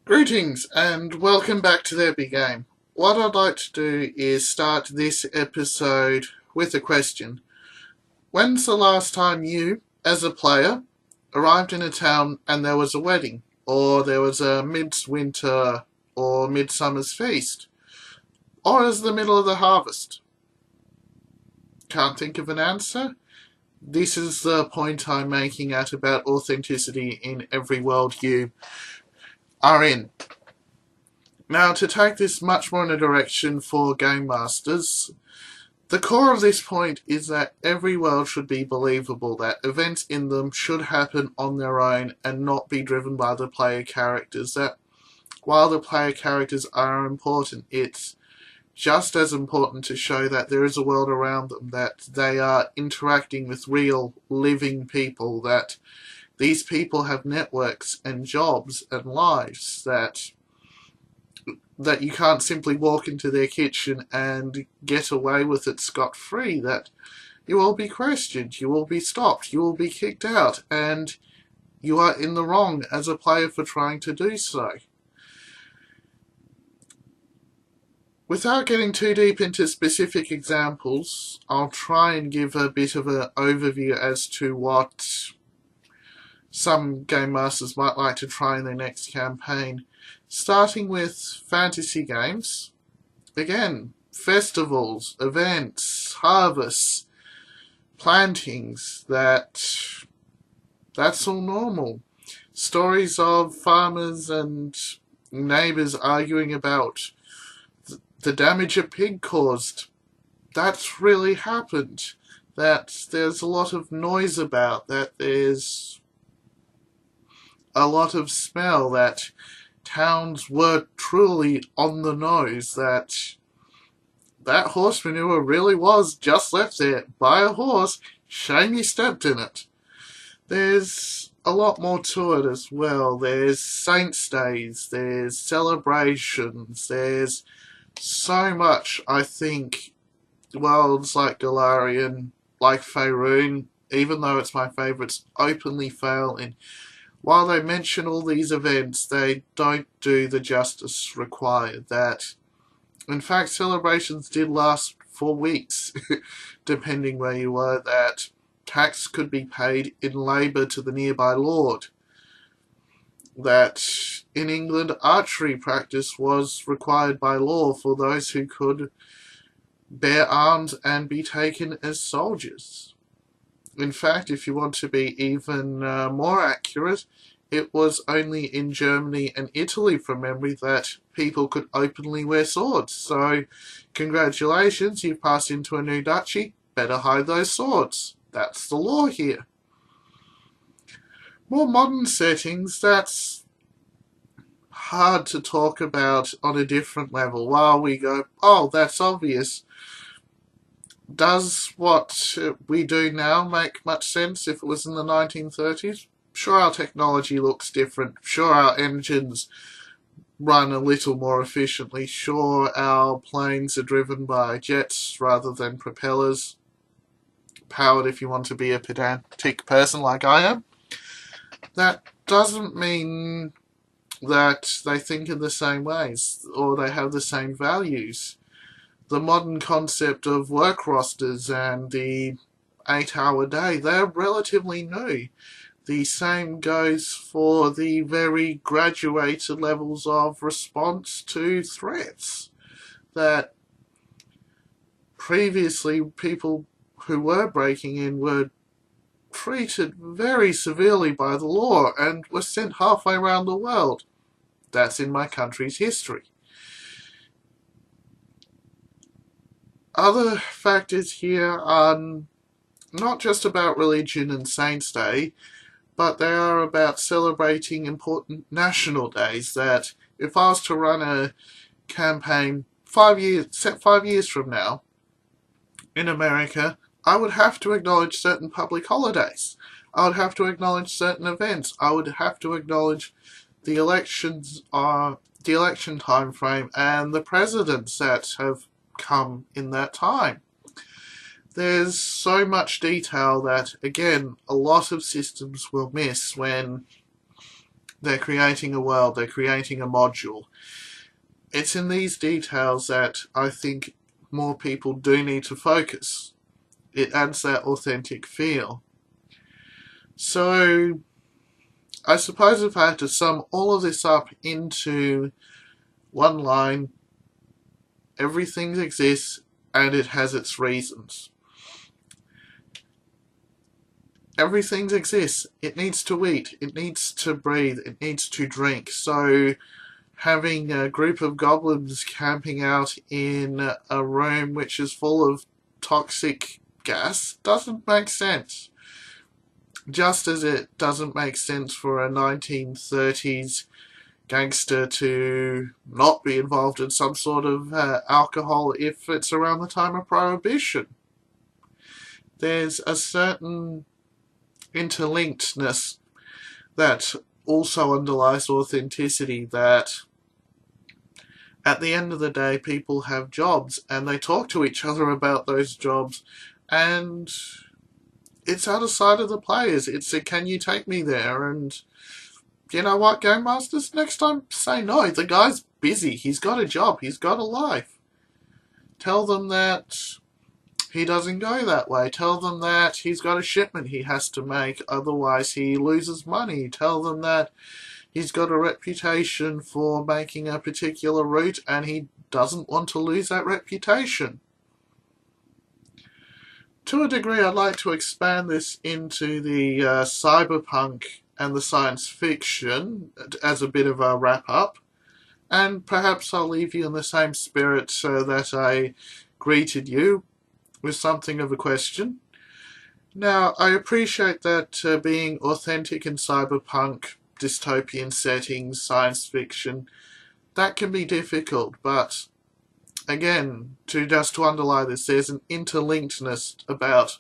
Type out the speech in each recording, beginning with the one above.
Greetings and welcome back to There Be Game. What I'd like to do is start this episode with a question. When's the last time you, as a player, arrived in a town and there was a wedding, or there was a midwinter or midsummer's feast, or is the middle of the harvest? Can't think of an answer? This is the point I'm making at about authenticity in every world you are in. Now, to take this much more in a direction for game masters, the core of this point is that every world should be believable, that events in them should happen on their own and not be driven by the player characters, that while the player characters are important, it's just as important to show that there is a world around them, that they are interacting with real, living people, that these people have networks and jobs and lives, that you can't simply walk into their kitchen and get away with it scot-free, that you will be questioned, you will be stopped, you will be kicked out, and you are in the wrong as a player for trying to do so. Without getting too deep into specific examples, I'll try and give a bit of an overview as to what some game masters might like to try in their next campaign. Starting with fantasy games, again, festivals, events, harvests, plantings, that's all normal. Stories of farmers and neighbours arguing about the damage a pig caused, that's really happened. That there's a lot of noise about, that there's a lot of smell, that towns were truly on the nose, that horse manure really was just left there by a horse, shame you stepped in it. There's a lot more to it as well. There's saints' days, there's celebrations, there's so much. I think worlds like Galarian, like Faerun, even though it's my favourites, openly fail in. While they mention all these events, they don't do the justice required. That, in fact, celebrations did last for weeks, depending where you were, that tax could be paid in labour to the nearby lord, that in England archery practice was required by law for those who could bear arms and be taken as soldiers. In fact, if you want to be even more accurate, it was only in Germany and Italy, from memory, that people could openly wear swords. So, congratulations, you've passed into a new duchy. Better hide those swords. That's the law here. More modern settings, that's hard to talk about on a different level. While we go, oh, that's obvious. Does what we do now make much sense if it was in the 1930s? Sure, our technology looks different. Sure, our engines run a little more efficiently. Sure, our planes are driven by jets rather than propellers. Powered if you want to be a pedantic person like I am. That doesn't mean that they think in the same ways or they have the same values. The modern concept of work rosters and the 8-hour day, they're relatively new. The same goes for the very graduated levels of response to threats. That previously people who were breaking in were treated very severely by the law and were sent halfway around the world. That's in my country's history. Other factors here are not just about religion and Saints' Day, but they are about celebrating important national days. That if I was to run a campaign 5 years from now in America, I would have to acknowledge certain public holidays. I would have to acknowledge certain events. I would have to acknowledge the elections, the election time frame, and the presidents that have come in that time. There's so much detail that, again, a lot of systems will miss when They're creating a world, they're creating a module. It's in these details that I think more people do need to focus. It adds that authentic feel. So, I suppose if I had to sum all of this up into one line, everything exists and it has its reasons. Everything exists. It needs to eat, it needs to breathe, it needs to drink. So having a group of goblins camping out in a room which is full of toxic gas doesn't make sense. Just as it doesn't make sense for a 1930s gangster to not be involved in some sort of alcohol if it's around the time of Prohibition. There's a certain interlinkedness that also underlies authenticity, that at the end of the day people have jobs and they talk to each other about those jobs, and it's out of sight of the players. It's a can you take me there, and you know what, Game Masters, next time say no, the guy's busy, he's got a job, he's got a life. Tell them that he doesn't go that way. Tell them that he's got a shipment he has to make, otherwise he loses money. Tell them that he's got a reputation for making a particular route and he doesn't want to lose that reputation. To a degree, I'd like to expand this into the cyberpunk and the science fiction as a bit of a wrap-up. And perhaps I'll leave you in the same spirit that I greeted you, with something of a question. Now, I appreciate that being authentic in cyberpunk, dystopian settings, science fiction, that can be difficult, but again, to underline this, there's an interlinkedness about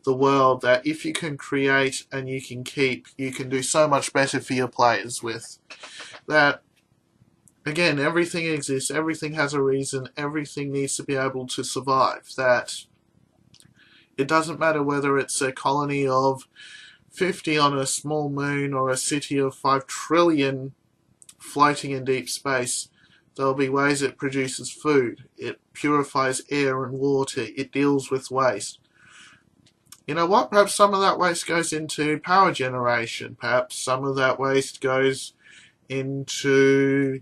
the world that if you can create and you can keep, you can do so much better for your players with. That, again, everything exists, everything has a reason, everything needs to be able to survive. That it doesn't matter whether it's a colony of 50 on a small moon or a city of 5 trillion floating in deep space. There'll be ways it produces food, it purifies air and water, it deals with waste. You know what? Perhaps some of that waste goes into power generation. Perhaps some of that waste goes into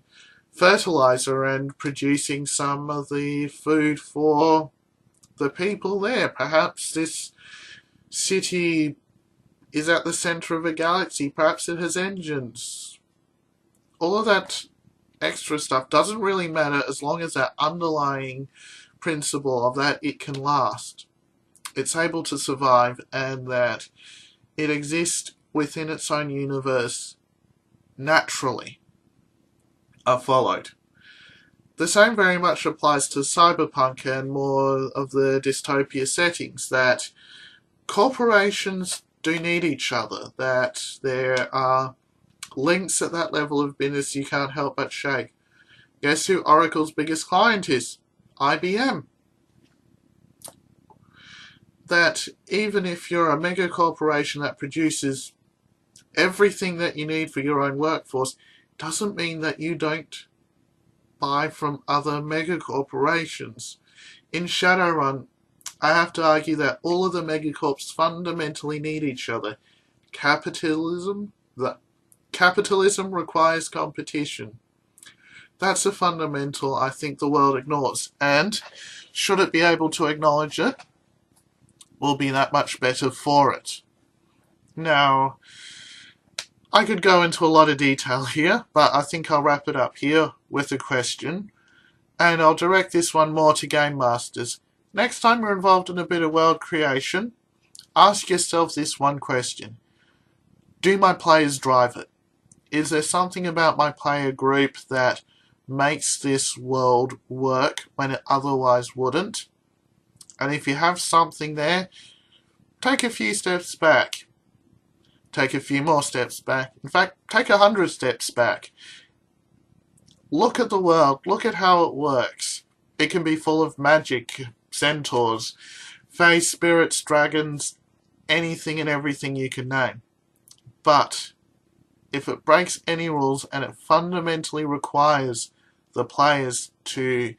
fertilizer and producing some of the food for the people there. Perhaps this city is at the center of a galaxy. Perhaps it has engines. All of that extra stuff doesn't really matter as long as that underlying principle of that it can last, it's able to survive, and that it exists within its own universe naturally are followed. The same very much applies to cyberpunk and more of the dystopia settings, that corporations do need each other, that there are links at that level of business you can't help but shake. Guess who Oracle's biggest client is? IBM. That even if you're a mega corporation that produces everything that you need for your own workforce, doesn't mean that you don't buy from other mega corporations. In Shadowrun, I have to argue that all of the megacorps fundamentally need each other. Capitalism requires competition. That's a fundamental I think the world ignores, and should it be able to acknowledge it, will be that much better for it. Now, I could go into a lot of detail here, but I think I'll wrap it up here with a question, and I'll direct this one more to Game Masters. Next time you're involved in a bit of world creation, ask yourself this one question. Do my players drive it? Is there something about my player group that makes this world work when it otherwise wouldn't? And if you have something there, take a few steps back. Take a few more steps back. In fact, take 100 steps back. Look at the world. Look at how it works. It can be full of magic, centaurs, fae spirits, dragons, anything and everything you can name. But if it breaks any rules and it fundamentally requires the players to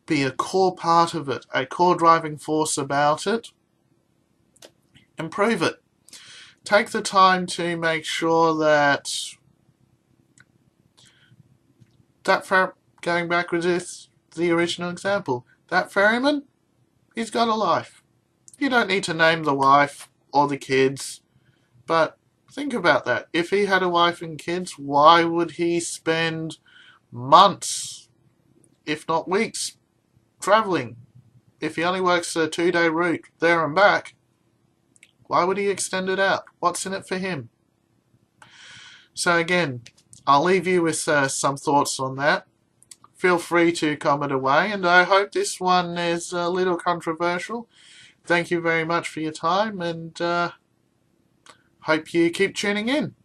be a core part of it, a core driving force about it, improve it. Take the time to make sure that going back with the original example, that ferryman, he's got a life. You don't need to name the wife or the kids, but think about that. If he had a wife and kids, why would he spend months, if not weeks, travelling? If he only works a 2-day route there and back, why would he extend it out? What's in it for him? So again, I'll leave you with some thoughts on that. Feel free to comment away, and I hope this one is a little controversial. Thank you very much for your time, and hope you keep tuning in.